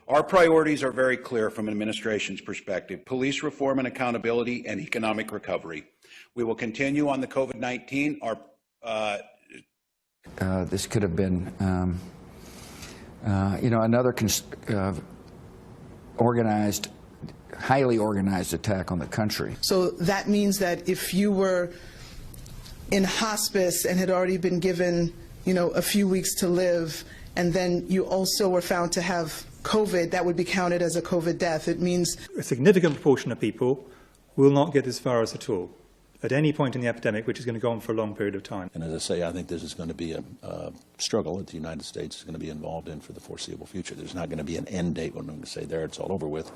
Our priorities are very clear from an administration's perspective: police reform and accountability and economic recovery. We will continue on the COVID-19. This could have been, another highly organized attack on the country. So that means that if you were in hospice and had already been given, a few weeks to live, and then you also were found to have COVID, that would be counted as a COVID death. It means a significant proportion of people will not get this virus at all at any point in the epidemic, which is going to go on for a long period of time. And as I say, I think this is going to be a struggle that the United States is going to be involved in for the foreseeable future. There's not going to be an end date when we're going to say there, it's all over with.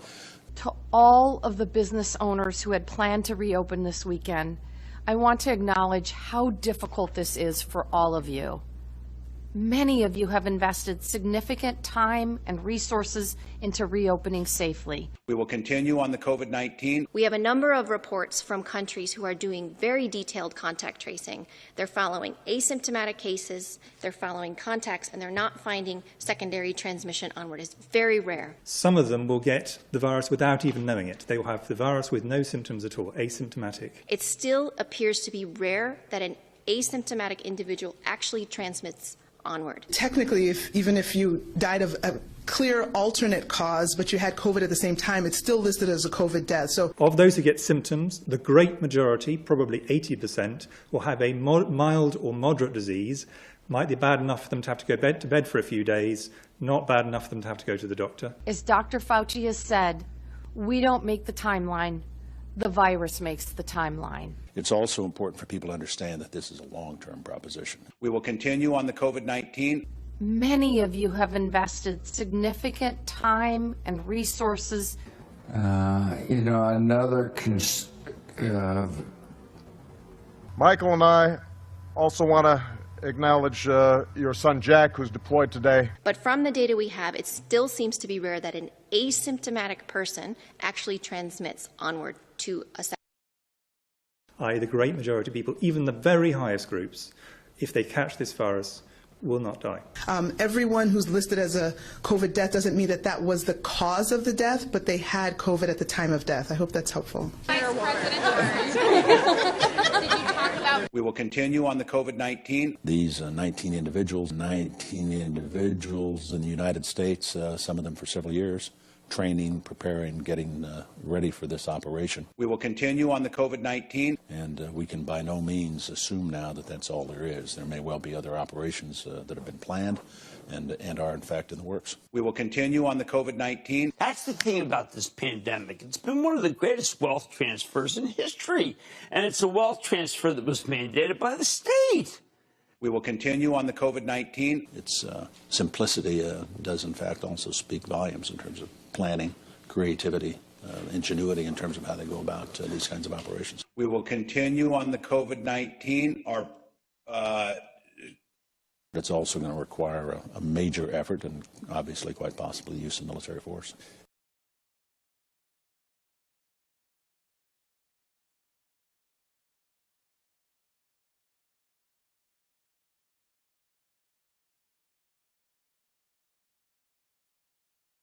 To all of the business owners who had planned to reopen this weekend, I want to acknowledge how difficult this is for all of you. Many of you have invested significant time and resources into reopening safely. We will continue on the COVID-19. We have a number of reports from countries who are doing very detailed contact tracing. They're following asymptomatic cases, they're following contacts, and they're not finding secondary transmission onward. It's very rare. Some of them will get the virus without even knowing it. They will have the virus with no symptoms at all, asymptomatic. It still appears to be rare that an asymptomatic individual actually transmits onward. Technically, even if you died of a clear alternate cause, but you had COVID at the same time, it's still listed as a COVID death. So, of those who get symptoms, the great majority, probably 80%, will have a mild or moderate disease. Might be bad enough for them to have to go to bed for a few days, not bad enough for them to have to go to the doctor. As Dr. Fauci has said, we don't make the timeline. The virus makes the timeline. It's also important for people to understand that this is a long-term proposition. We will continue on the COVID-19. Many of you have invested significant time and resources. Michael and I also want to acknowledge your son Jack, who's deployed today. But from the data we have, it still seems to be rare that an asymptomatic person actually transmits onward to a second. The great majority of people, even the very highest groups, if they catch this virus, will not die. Everyone who's listed as a COVID death doesn't mean that that was the cause of the death, but they had COVID at the time of death. I hope that's helpful. We will continue on the COVID-19. These 19 individuals in the United States, some of them for several years, training, preparing, getting ready for this operation. We will continue on the COVID-19. And we can by no means assume now that that's all there is. There may well be other operations that have been planned and are in fact in the works. We will continue on the COVID-19. That's the thing about this pandemic. It's been one of the greatest wealth transfers in history. And it's a wealth transfer that was mandated by the state. We will continue on the COVID-19. Its simplicity does in fact also speak volumes in terms of planning, creativity, ingenuity in terms of how they go about these kinds of operations. We will continue on the COVID-19. It's also going to require a major effort and obviously quite possibly use of military force.